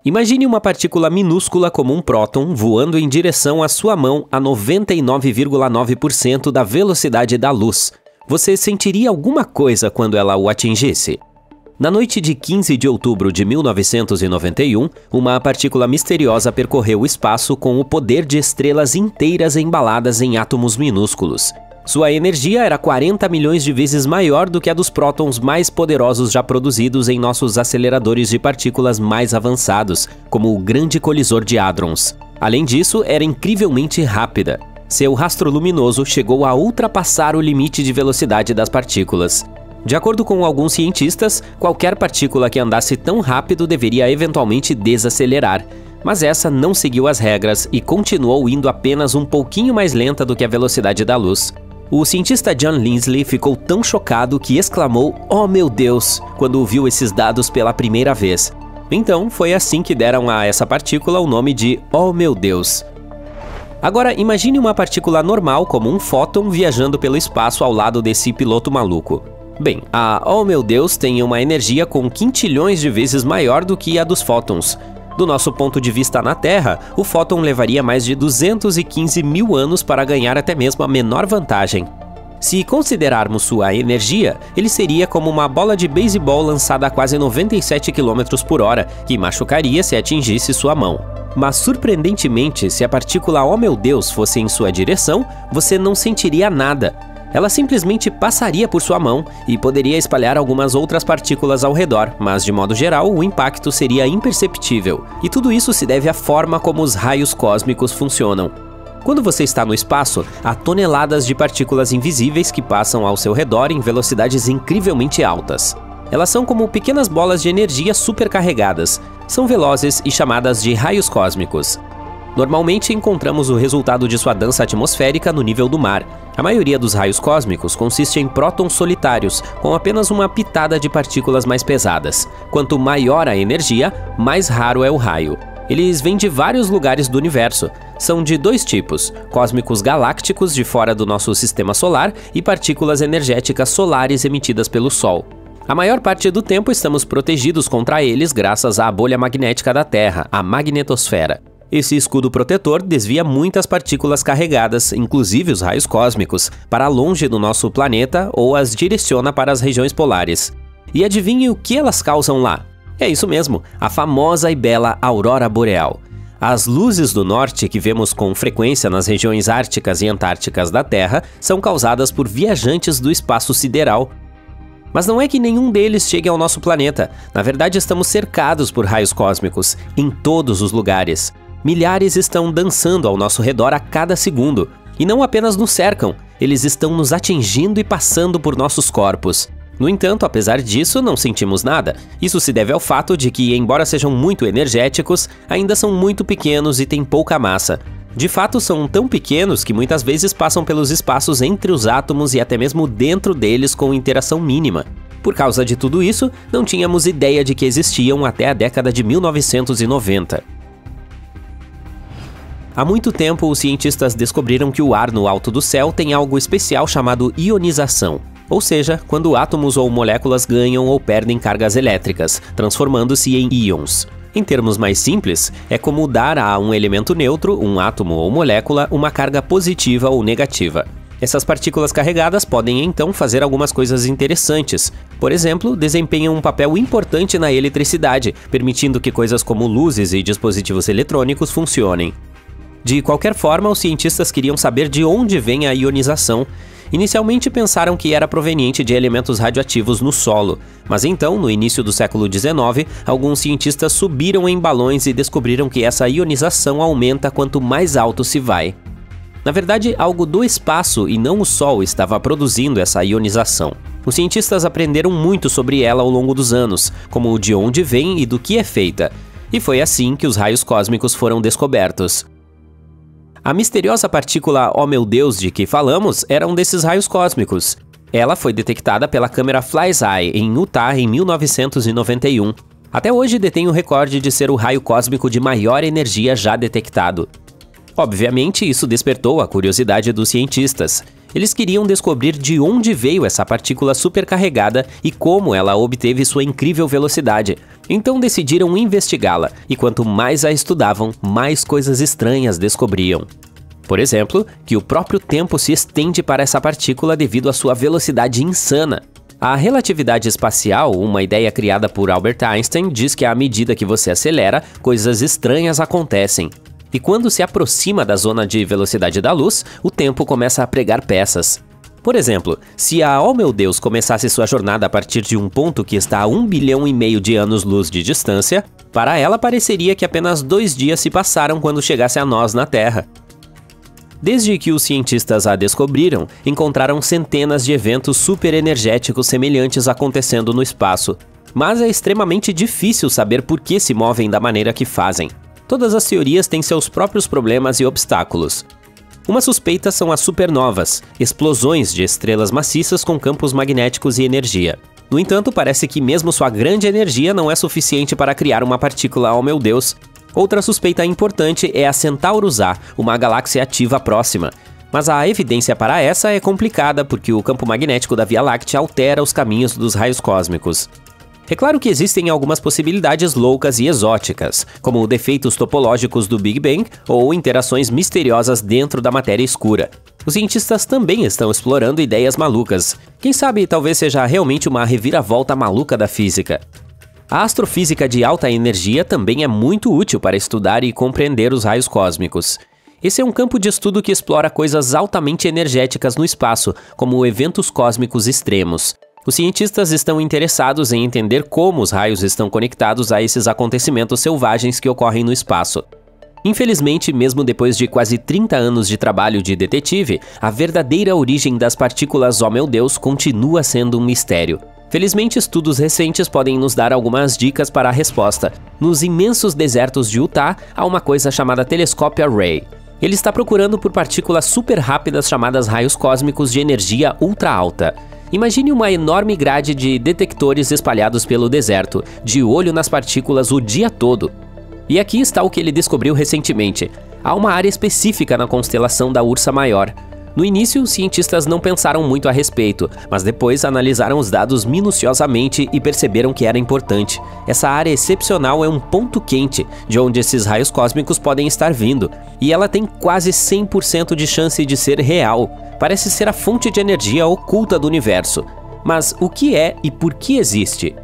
Imagine uma partícula minúscula como um próton voando em direção à sua mão a 99,9% da velocidade da luz. Você sentiria alguma coisa quando ela o atingisse? Na noite de 15 de outubro de 1991, uma partícula misteriosa percorreu o espaço com o poder de estrelas inteiras embaladas em átomos minúsculos. Sua energia era 40 milhões de vezes maior do que a dos prótons mais poderosos já produzidos em nossos aceleradores de partículas mais avançados, como o Grande Colisor de Hadrons. Além disso, era incrivelmente rápida. Seu rastro luminoso chegou a ultrapassar o limite de velocidade das partículas. De acordo com alguns cientistas, qualquer partícula que andasse tão rápido deveria eventualmente desacelerar. Mas essa não seguiu as regras e continuou indo apenas um pouquinho mais lenta do que a velocidade da luz. O cientista John Lindsay ficou tão chocado que exclamou "Oh meu Deus!" quando viu esses dados pela primeira vez. Então, foi assim que deram a essa partícula o nome de "Oh meu Deus!". Agora, imagine uma partícula normal como um fóton viajando pelo espaço ao lado desse piloto maluco. Bem, a "Oh meu Deus" tem uma energia com quintilhões de vezes maior do que a dos fótons. Do nosso ponto de vista na Terra, o fóton levaria mais de 215 mil anos para ganhar até mesmo a menor vantagem. Se considerarmos sua energia, ele seria como uma bola de beisebol lançada a quase 97 km por hora, que machucaria se atingisse sua mão. Mas surpreendentemente, se a partícula "Oh meu Deus" fosse em sua direção, você não sentiria nada. Ela simplesmente passaria por sua mão e poderia espalhar algumas outras partículas ao redor, mas de modo geral o impacto seria imperceptível. E tudo isso se deve à forma como os raios cósmicos funcionam. Quando você está no espaço, há toneladas de partículas invisíveis que passam ao seu redor em velocidades incrivelmente altas. Elas são como pequenas bolas de energia supercarregadas. São velozes e chamadas de raios cósmicos. Normalmente encontramos o resultado de sua dança atmosférica no nível do mar. A maioria dos raios cósmicos consiste em prótons solitários, com apenas uma pitada de partículas mais pesadas. Quanto maior a energia, mais raro é o raio. Eles vêm de vários lugares do universo. São de dois tipos: cósmicos galácticos de fora do nosso sistema solar e partículas energéticas solares emitidas pelo Sol. A maior parte do tempo estamos protegidos contra eles graças à bolha magnética da Terra, a magnetosfera. Esse escudo protetor desvia muitas partículas carregadas, inclusive os raios cósmicos, para longe do nosso planeta ou as direciona para as regiões polares. E adivinhe o que elas causam lá? É isso mesmo, a famosa e bela aurora boreal. As luzes do norte que vemos com frequência nas regiões árticas e antárticas da Terra são causadas por viajantes do espaço sideral. Mas não é que nenhum deles chegue ao nosso planeta. Na verdade, estamos cercados por raios cósmicos, em todos os lugares. Milhares estão dançando ao nosso redor a cada segundo. E não apenas nos cercam, eles estão nos atingindo e passando por nossos corpos. No entanto, apesar disso, não sentimos nada. Isso se deve ao fato de que, embora sejam muito energéticos, ainda são muito pequenos e têm pouca massa. De fato, são tão pequenos que muitas vezes passam pelos espaços entre os átomos e até mesmo dentro deles com interação mínima. Por causa de tudo isso, não tínhamos ideia de que existiam até a década de 1990. Há muito tempo, os cientistas descobriram que o ar no alto do céu tem algo especial chamado ionização, ou seja, quando átomos ou moléculas ganham ou perdem cargas elétricas, transformando-se em íons. Em termos mais simples, é como dar a um elemento neutro, um átomo ou molécula, uma carga positiva ou negativa. Essas partículas carregadas podem então fazer algumas coisas interessantes. Por exemplo, desempenham um papel importante na eletricidade, permitindo que coisas como luzes e dispositivos eletrônicos funcionem. De qualquer forma, os cientistas queriam saber de onde vem a ionização. Inicialmente pensaram que era proveniente de elementos radioativos no solo, mas então, no início do século XIX, alguns cientistas subiram em balões e descobriram que essa ionização aumenta quanto mais alto se vai. Na verdade, algo do espaço e não o Sol estava produzindo essa ionização. Os cientistas aprenderam muito sobre ela ao longo dos anos, como de onde vem e do que é feita, e foi assim que os raios cósmicos foram descobertos. A misteriosa partícula "Oh meu Deus" de que falamos era um desses raios cósmicos. Ela foi detectada pela câmera FlySci em Utah em 1991. Até hoje detém o recorde de ser o raio cósmico de maior energia já detectado. Obviamente, isso despertou a curiosidade dos cientistas. Eles queriam descobrir de onde veio essa partícula supercarregada e como ela obteve sua incrível velocidade. Então decidiram investigá-la, e quanto mais a estudavam, mais coisas estranhas descobriam. Por exemplo, que o próprio tempo se estende para essa partícula devido à sua velocidade insana. A relatividade espacial, uma ideia criada por Albert Einstein, diz que à medida que você acelera, coisas estranhas acontecem. E quando se aproxima da zona de velocidade da luz, o tempo começa a pregar peças. Por exemplo, se a Oh Meu Deus começasse sua jornada a partir de um ponto que está a 1,5 bilhão de anos-luz de distância, para ela pareceria que apenas 2 dias se passaram quando chegasse a nós na Terra. Desde que os cientistas a descobriram, encontraram centenas de eventos superenergéticos semelhantes acontecendo no espaço. Mas é extremamente difícil saber por que se movem da maneira que fazem. Todas as teorias têm seus próprios problemas e obstáculos. Uma suspeita são as supernovas, explosões de estrelas maciças com campos magnéticos e energia. No entanto, parece que mesmo sua grande energia não é suficiente para criar uma partícula Oh Meu Deus. Outra suspeita importante é a Centaurus A, uma galáxia ativa próxima. Mas a evidência para essa é complicada porque o campo magnético da Via Láctea altera os caminhos dos raios cósmicos. É claro que existem algumas possibilidades loucas e exóticas, como defeitos topológicos do Big Bang ou interações misteriosas dentro da matéria escura. Os cientistas também estão explorando ideias malucas. Quem sabe talvez seja realmente uma reviravolta maluca da física. A astrofísica de alta energia também é muito útil para estudar e compreender os raios cósmicos. Esse é um campo de estudo que explora coisas altamente energéticas no espaço, como eventos cósmicos extremos. Os cientistas estão interessados em entender como os raios estão conectados a esses acontecimentos selvagens que ocorrem no espaço. Infelizmente, mesmo depois de quase 30 anos de trabalho de detetive, a verdadeira origem das partículas Oh Meu Deus continua sendo um mistério. Felizmente, estudos recentes podem nos dar algumas dicas para a resposta. Nos imensos desertos de Utah, há uma coisa chamada telescópio Array. Ele está procurando por partículas super rápidas chamadas raios cósmicos de energia ultra alta. Imagine uma enorme grade de detectores espalhados pelo deserto, de olho nas partículas o dia todo. E aqui está o que ele descobriu recentemente. Há uma área específica na constelação da Ursa Maior. No início, os cientistas não pensaram muito a respeito, mas depois analisaram os dados minuciosamente e perceberam que era importante. Essa área excepcional é um ponto quente, de onde esses raios cósmicos podem estar vindo, e ela tem quase 100% de chance de ser real. Parece ser a fonte de energia oculta do universo. Mas o que é e por que existe?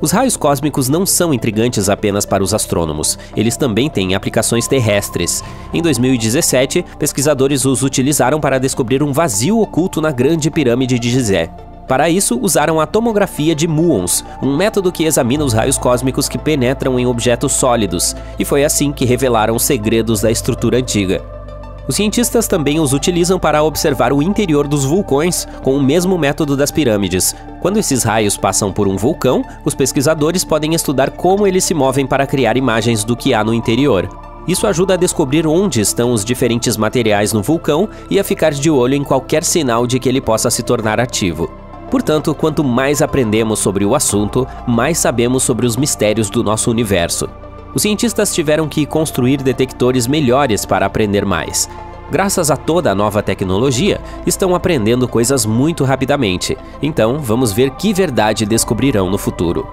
Os raios cósmicos não são intrigantes apenas para os astrônomos, eles também têm aplicações terrestres. Em 2017, pesquisadores os utilizaram para descobrir um vazio oculto na Grande Pirâmide de Gizé. Para isso, usaram a tomografia de muons, um método que examina os raios cósmicos que penetram em objetos sólidos, e foi assim que revelaram os segredos da estrutura antiga. Os cientistas também os utilizam para observar o interior dos vulcões, com o mesmo método das pirâmides. Quando esses raios passam por um vulcão, os pesquisadores podem estudar como eles se movem para criar imagens do que há no interior. Isso ajuda a descobrir onde estão os diferentes materiais no vulcão e a ficar de olho em qualquer sinal de que ele possa se tornar ativo. Portanto, quanto mais aprendemos sobre o assunto, mais sabemos sobre os mistérios do nosso universo. Os cientistas tiveram que construir detectores melhores para aprender mais. Graças a toda a nova tecnologia, estão aprendendo coisas muito rapidamente. Então, vamos ver que verdade descobrirão no futuro.